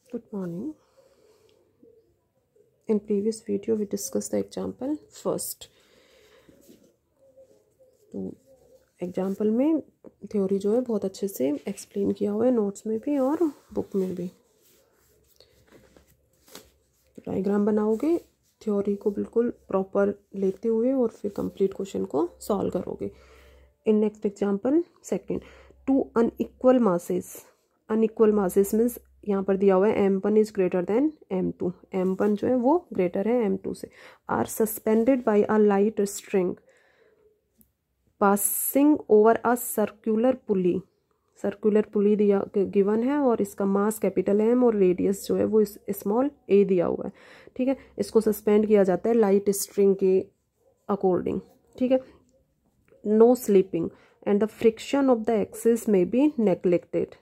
Good morning. In previous video we discussed the example first. तो example में theory जो है बहुत अच्छे से एक्सप्लेन किया हुआ है नोट्स में भी और बुक में भी। डायग्राम बनाओगे थ्योरी को बिल्कुल प्रॉपर लेते हुए और फिर कंप्लीट क्वेश्चन को सॉल्व करोगे। In next example second, two unequal masses means यहाँ पर दिया हुआ है m1 is greater than m2, m1 जो है वो ग्रेटर है m2 से, are suspended by a light string passing over a circular pulley दिया गिवन है और इसका मास कैपिटल M और रेडियस जो है वो स्मॉल a दिया हुआ है। ठीक है, इसको सस्पेंड किया जाता है लाइट स्ट्रिंग के अकॉर्डिंग। ठीक है, no slipping and the friction of the axis may be neglected.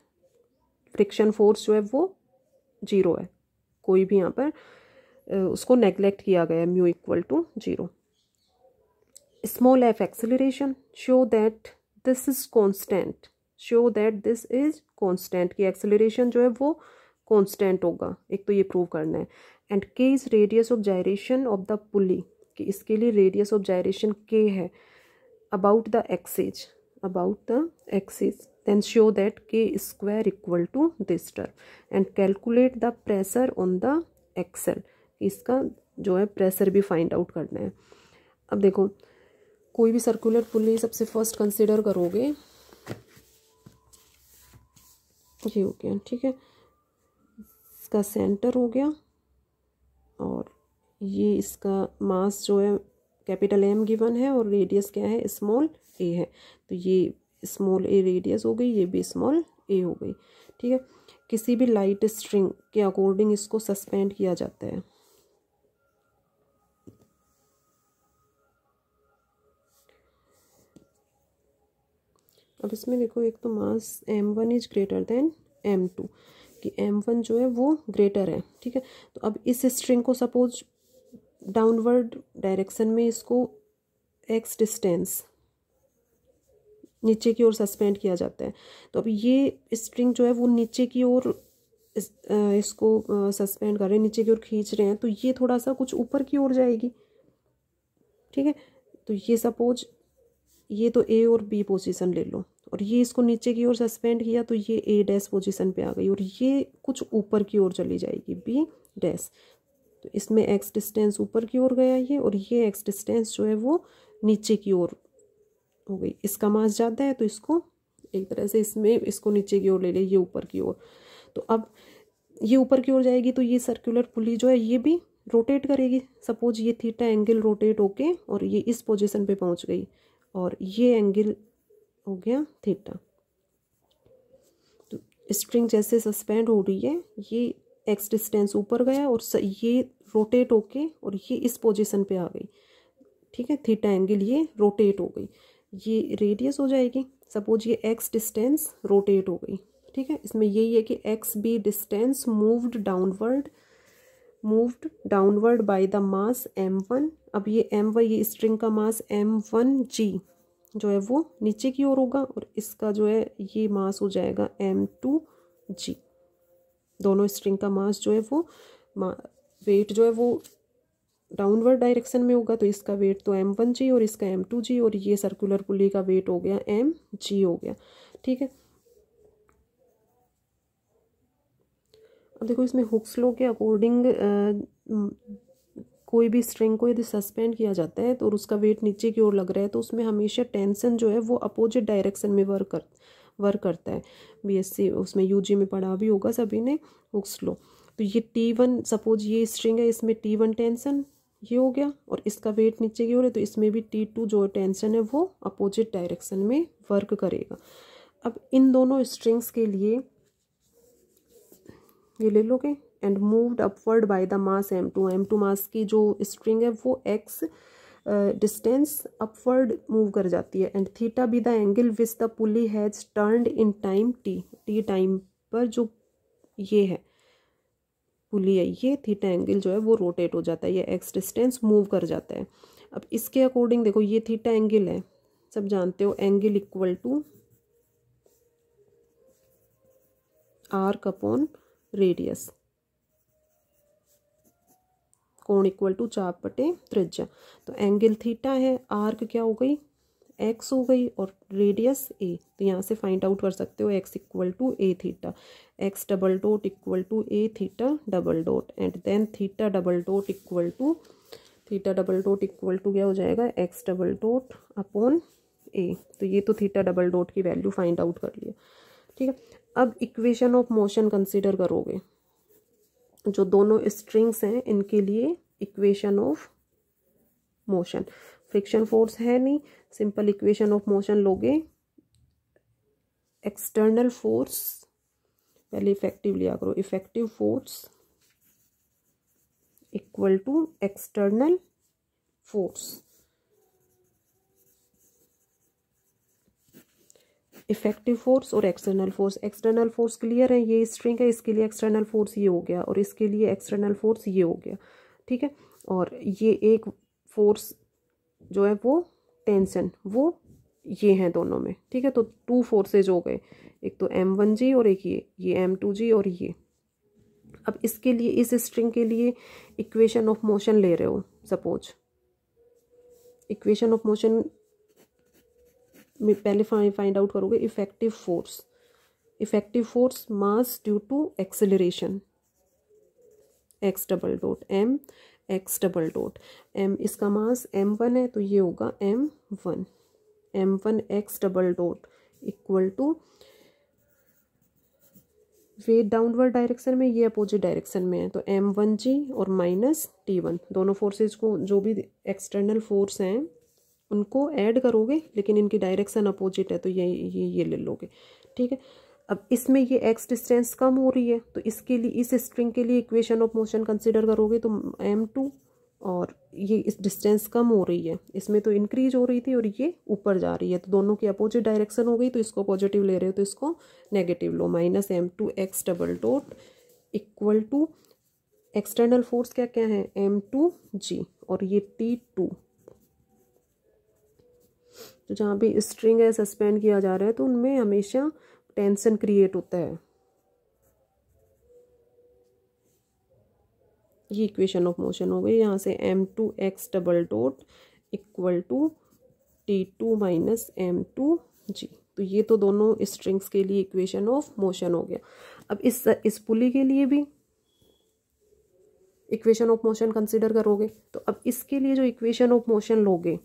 Friction force जो है वो 0 है, कोई भी यहाँ पर उसको नेग्लेक्ट किया गया है, mu equal to 0। Small f acceleration, show that this is constant की एक्सेलरेशन जो है वो कॉन्स्टेंट होगा, एक तो ये प्रूव करना है। एंड के is radius of gyration of the पुली, कि इसके लिए रेडियस ऑफ जायरेशन के है about the axis, then show that k square equal to this term and calculate the pressure on the axle। इसका जो है प्रेशर भी फाइंड आउट करना है। अब देखो, कोई भी सर्कुलर पुली सबसे फर्स्ट कंसिडर करोगे, ये हो गया। ठीक है, इसका सेंटर हो गया और ये इसका मास जो है कैपिटल M गिवन है और रेडियस क्या है, स्मॉल a है, तो ये स्मॉल a रेडियस हो गई, ये भी स्मॉल a हो गई। ठीक है, किसी भी लाइट स्ट्रिंग के अकॉर्डिंग इसको सस्पेंड किया जाता है। अब इसमें देखो, एक तो मास m1 is greater than m2, कि m1 जो है वो ग्रेटर है। ठीक है, तो अब इस स्ट्रिंग को सपोज डाउनवर्ड डायरेक्शन में इसको x डिस्टेंस नीचे की ओर सस्पेंड किया जाता है, तो अब ये स्ट्रिंग जो है वो नीचे की ओर इसको सस्पेंड कर रहे हैं, नीचे की ओर खींच रहे हैं, तो ये थोड़ा सा कुछ ऊपर की ओर जाएगी। ठीक है, तो ये सपोज ये तो A और B पोजीशन ले लो और ये इसको नीचे की ओर सस्पेंड किया तो ये A' पोजीशन पे आ गई और ये कुछ ऊपर की ओर चली जाएगी B'। तो इसमें x डिस्टेंस ऊपर की ओर गया ये, और ये x डिस्टेंस जो है वो नीचे की ओर हो गई। इसका मास ज़्यादा है तो इसको एक तरह से इसमें इसको नीचे की ओर ले ले, ये ऊपर की ओर। तो अब ये ऊपर की ओर जाएगी तो ये सर्कुलर पुली जो है ये भी रोटेट करेगी। सपोज ये थीटा एंगल रोटेट होके और ये इस पोजीशन पे पहुंच गई और ये एंगल हो गया थीटा। तो स्ट्रिंग जैसे सस्पेंड हो रही है, ये एक्स डिस्टेंस ऊपर गया और ये रोटेट होके और ये इस पोजीशन पे आ गई। ठीक है, थीटा एंगल ये रोटेट हो गई, ये रेडियस हो जाएगी। सपोज ये एक्स डिस्टेंस रोटेट हो गई। ठीक है, इसमें यही है कि x be distance moved downward by the mass m1। अब ये m1, ये स्ट्रिंग का मास m1g जो है वो नीचे की ओर होगा और इसका जो है ये मास हो जाएगा m2g। दोनों स्ट्रिंग का मास जो है वो वेट जो है वो डाउनवर्ड डायरेक्शन में होगा, तो इसका वेट तो m1g और इसका m2g और ये सर्कुलर पुली का वेट हो गया mg हो गया। ठीक है, अब देखो इसमें हुक्स लॉ के अकॉर्डिंग कोई भी स्ट्रिंग को यदि सस्पेंड किया जाता है तो उसका वेट नीचे की ओर लग रहा है तो उसमें हमेशा टेंशन जो है वो अपोजिट डायरेक्शन में वर्क करता है। BSc उसमें UG में पढ़ा भी होगा सभी ने हुक्स लॉ। तो ये T1, सपोज ये स्ट्रिंग है, इसमें T1 टेंशन ये हो गया और इसका वेट नीचे की ओर है, तो इसमें भी T2 जो टेंशन है वो अपोजिट डायरेक्शन में वर्क करेगा। अब इन दोनों स्ट्रिंग्स के लिए ये ले लोगे, and moved upward bye the mass m2 मास की जो स्ट्रिंग है वो x डिस्टेंस अपवर्ड मूव कर जाती है। And theta be the angle which the pulley has turned in time t time पर जो ये है पुली है, ये थीटा एंगल जो है वो रोटेट हो जाता है, ये x डिस्टेंस मूव कर जाता है। अब इसके अकॉर्डिंग देखो, ये थीटा एंगल है, सब जानते हो, angle equal to arc upon radius. कोण इक्वल टू चाप बटे त्रिज्या। तो एंगल थीटा है, आर्क क्या हो गई एक्स हो गई और रेडियस ए। तो यहाँ से फाइंड आउट कर सकते हो x equal to a theta, x double dot equal to a theta double dot and then theta double dot equal to क्या हो जाएगा x double dot upon a. तो ये तो थीटा डबल डॉट की वैल्यू फाइंड आउट कर लिया, ठीक है। अब इक्वेशन ऑफ मोशन कंसीडर करोगे, जो दोनों स्ट्रिंग्स हैं इनके लिए equation of motion, friction force है नहीं, सिंपल इक्वेशन ऑफ मोशन लोगे। एक्सटर्नल फोर्स पहले इफेक्टिव लिया करो, effective force equal to external force, effective force और external force. External force clear है, ये स्ट्रिंग है, इसके लिए एक्सटर्नल फोर्स ये हो गया और इसके लिए एक्सटर्नल फोर्स ये हो गया, ठीक है। और ये एक फोर्स जो है वो टेंशन, वो ये हैं दोनों में, ठीक है। तो टू फोर्सेज हो गए, एक तो m1g और एक ये m2g और ये। अब इसके लिए इस स्ट्रिंग के लिए इक्वेशन ऑफ मोशन ले रहे हो, सपोज इक्वेशन ऑफ मोशन में पहले फाइंड आउट करोगे effective force mass due to acceleration x double dot m x double dot m, इसका मास m1 है तो ये होगा m1 x double dot equal to weight downward direction में, ये अपोजिट डायरेक्शन में है तो m1g और माइनस t1, दोनों फोर्सेज को जो भी एक्सटर्नल फोर्स हैं उनको ऐड करोगे, लेकिन इनकी डायरेक्शन अपोजिट है तो ये ले लोगे, ठीक है। अब इसमें ये एक्स डिस्टेंस कम हो रही है तो इसके लिए इस स्ट्रिंग के लिए इक्वेशन ऑफ मोशन कंसिडर करोगे तो m2 और ये इस डिस्टेंस कम हो रही है, इसमें तो इंक्रीज हो रही थी और ये ऊपर जा रही है, तो दोनों की अपोजिट डायरेक्शन हो गई, तो इसको पॉजिटिव ले रहे हो तो इसको नेगेटिव लो, minus m2 x double dot equal to external force क्या क्या है m2g और ये t2। तो जहाँ भी स्ट्रिंग है सस्पेंड किया जा रहा है तो उनमें हमेशा टेंशन क्रिएट होता है। ये इक्वेशन ऑफ मोशन हो गई, यहाँ से m2 x double dot equal to t2 minus m2g। तो ये तो दोनों स्ट्रिंग्स के लिए इक्वेशन ऑफ मोशन हो गया। अब इस पुली के लिए भी इक्वेशन ऑफ मोशन कंसिडर करोगे, तो अब इसके लिए जो इक्वेशन ऑफ मोशन लोगे,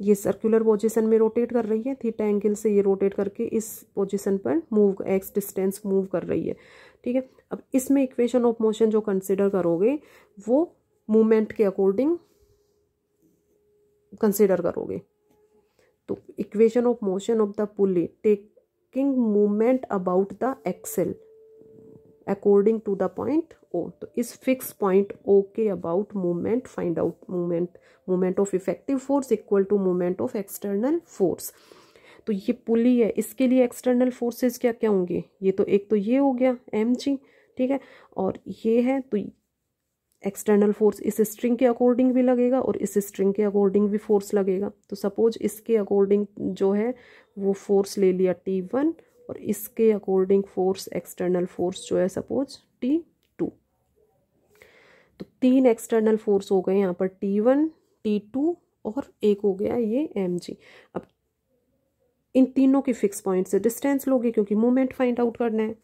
ये सर्कुलर पोजीशन में रोटेट कर रही है, थीटा एंगल से ये रोटेट करके इस पोजीशन पर मूव एक्स डिस्टेंस मूव कर रही है, ठीक है। अब इसमें इक्वेशन ऑफ मोशन जो कंसिडर करोगे वो मूवमेंट के अकॉर्डिंग कंसिडर करोगे। तो equation of motion of the pulley taking movement about the axle according to the point O. तो इस फिक्स पॉइंट ओ के about movement find out, movement of effective force equal to movement of external force. तो ये पुली है, इसके लिए external forces क्या क्या होंगे, ये तो एक तो ये हो गया mg, ठीक है, और ये है तो एक्सटर्नल फोर्स इस स्ट्रिंग के अकॉर्डिंग भी लगेगा और इस स्ट्रिंग के अकॉर्डिंग भी फोर्स लगेगा। तो सपोज इसके अकॉर्डिंग जो है वो फोर्स ले लिया T1 और इसके अकॉर्डिंग फोर्स एक्सटर्नल फोर्स जो है सपोज T2। तो तीन एक्सटर्नल फोर्स हो गए यहाँ पर T1 T2 और एक हो गया ये mg। अब इन तीनों की फिक्स पॉइंट से डिस्टेंस लोगे क्योंकि मूवमेंट फाइंड आउट करना है।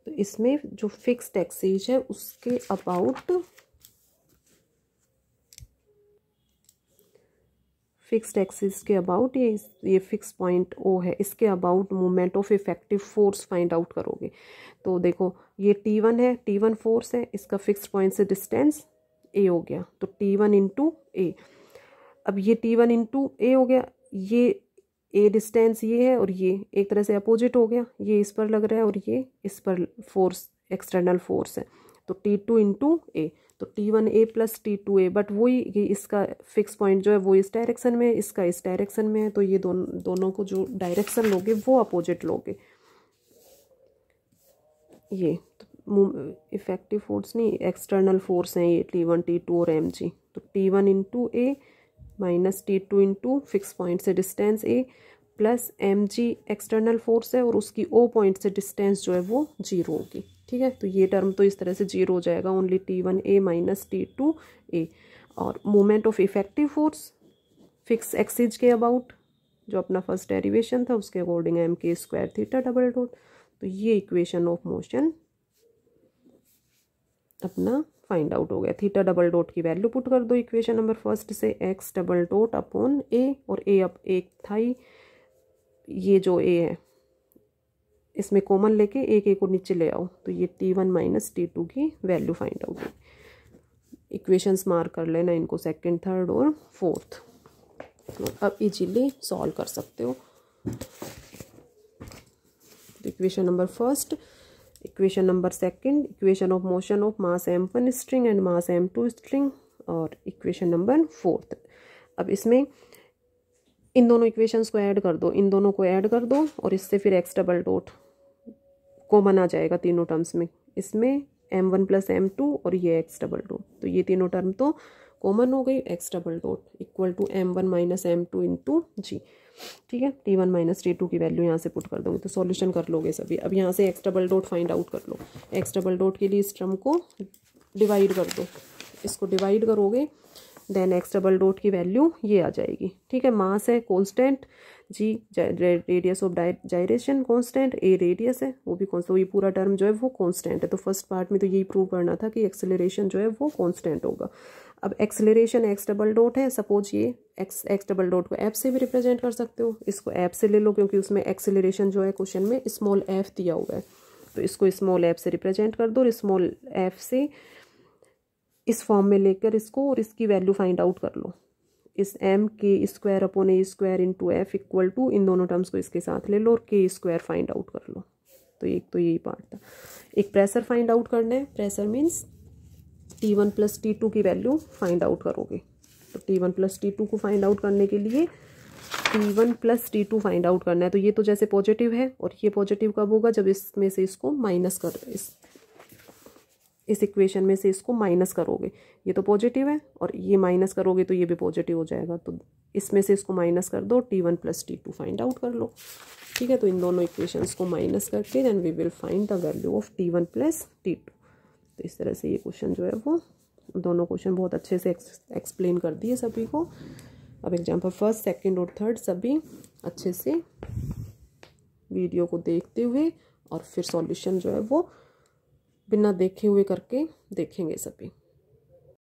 तो इसमें जो फिक्स्ड एक्सिस है उसके अबाउट फिक्स्ड एक्सिस के अबाउट ये फिक्स पॉइंट ओ है, इसके about movement of effective force find out करोगे। तो देखो ये T1 है, T1 फोर्स है, इसका फिक्स्ड पॉइंट से डिस्टेंस ए हो गया तो T1 इंटू ए। अब ये T1 इंटू ए हो गया, ये ए डिस्टेंस ये है और ये एक तरह से अपोजिट हो गया, ये इस पर लग रहा है और ये इस पर फोर्स एक्सटर्नल फोर्स है तो T2 इंटू ए। तो T1 A plus T2 A, but वही ये इसका फिक्स पॉइंट जो है वो इस डायरेक्शन में है, इसका इस डायरेक्शन में है, तो ये दोनों को जो डायरेक्शन लोगे वो अपोजिट लोगे। ये इफेक्टिव फोर्स नहीं एक्सटर्नल फोर्स है ये T1 T2 और mg। तो T1 into a minus T2 into fix point से distance a plus m g external force है और उसकी ओ पॉइंट से डिस्टेंस जो है वो 0 होगी। ठीक है, तो ये टर्म तो इस तरह से 0 हो जाएगा, ओनली T1A माइनस T2A। और moment of effective force fix axis के अबाउट, जो अपना फर्स्ट डेरिवेशन था उसके अकॉर्डिंग एम के स्क्वायर थीटा डबल डॉट। तो ये इक्वेशन ऑफ मोशन अपना फाइंड आउट हो गया। थीटा डबल डॉट की वैल्यू पुट कर दो इक्वेशन नंबर फर्स्ट से, एक्स डबल डॉट अपॉन ए, और ए अब एक था ही, ये जो ए है इसमें कॉमन लेके एक ए को नीचे ले आओ, तो ये T1 माइनस T2 की वैल्यू फाइंड आउट होगी। इक्वेशंस मार्क कर लेना इनको, सेकंड, थर्ड और फोर्थ। अब इजीली सॉल्व कर सकते हो। Equation number first, equation number second, equation of motion of mass m1 string and mass m2 string, और इक्वेशन नंबर फोर्थ। अब इसमें इन दोनों इक्वेशंस को ऐड कर दो, इन दोनों को ऐड कर दो, और इससे फिर एक्स डबल डॉट कॉमन आ जाएगा तीनों टर्म्स में। इसमें m1 प्लस m2 और ये एक्स डबल डॉट, तो ये तीनों टर्म तो कॉमन हो गई। X double dot equal to m1 minus m2 into g. ठीक है, T1 माइनस T2 की वैल्यू यहाँ से पुट कर दूँगी, तो सॉल्यूशन कर लोगे सभी। अब यहाँ से x double dot find out कर लो। एक्स डबल डॉट के लिए इस टर्म को डिवाइड कर दो, इसको डिवाइड करोगे, देन एक्स डबल डॉट की वैल्यू ये आ जाएगी। ठीक है, मास है constant, g radius of gyration constant, a radius है वो भी कांस्टेंट, तो ये पूरा टर्म जो है वो कांस्टेंट है। तो फर्स्ट पार्ट में तो यही प्रूव करना था कि एक्सेलरेशन जो है वो कांस्टेंट होगा। अब एक्सेलरेशन एक्स डबल डॉट है, सपोज ये एक्स डबल डॉट को एफ से भी रिप्रेजेंट कर सकते हो, इसको एफ से ले लो क्योंकि उसमें एक्सेलरेशन जो है क्वेश्चन में स्मॉल एफ दिया हुआ है, तो इसको स्मॉल एफ से रिप्रेजेंट कर दो, और स्मॉल एफ से इस फॉर्म में लेकर इसको और इसकी वैल्यू फाइंड आउट कर लो। इस m के square upon a square into f equal to, इन दोनों टर्म्स को इसके साथ ले लो और के स्क्वायर फाइंड आउट कर लो। तो एक तो यही पार्ट था। एक प्रेशर फाइंड आउट करना है, pressure means T1 plus T2 की वैल्यू फाइंड आउट करोगे। तो T1 प्लस T2 को फाइंड आउट करने के लिए T1 plus T2 find out करना है। तो ये तो जैसे पॉजिटिव है, और ये पॉजिटिव कब होगा, जब इसमें से इसको माइनस कर, इस इक्वेशन में से इसको माइनस करोगे। ये तो पॉजिटिव है और ये माइनस करोगे तो ये भी पॉजिटिव हो जाएगा, तो इसमें से इसको माइनस कर दो, T1 plus T2 find out कर लो। ठीक है, तो इन दोनों इक्वेशंस को माइनस करके then we will find the value of T1 plus T2। तो इस तरह से ये क्वेश्चन जो है वो, दोनों क्वेश्चन बहुत अच्छे से एक्सप्लेन कर दिए सभी को। अब एग्जाम्पल फर्स्ट, सेकेंड और थर्ड सभी अच्छे से वीडियो को देखते हुए और फिर सॉल्यूशन जो है वो बिना देखे हुए करके देखेंगे सभी।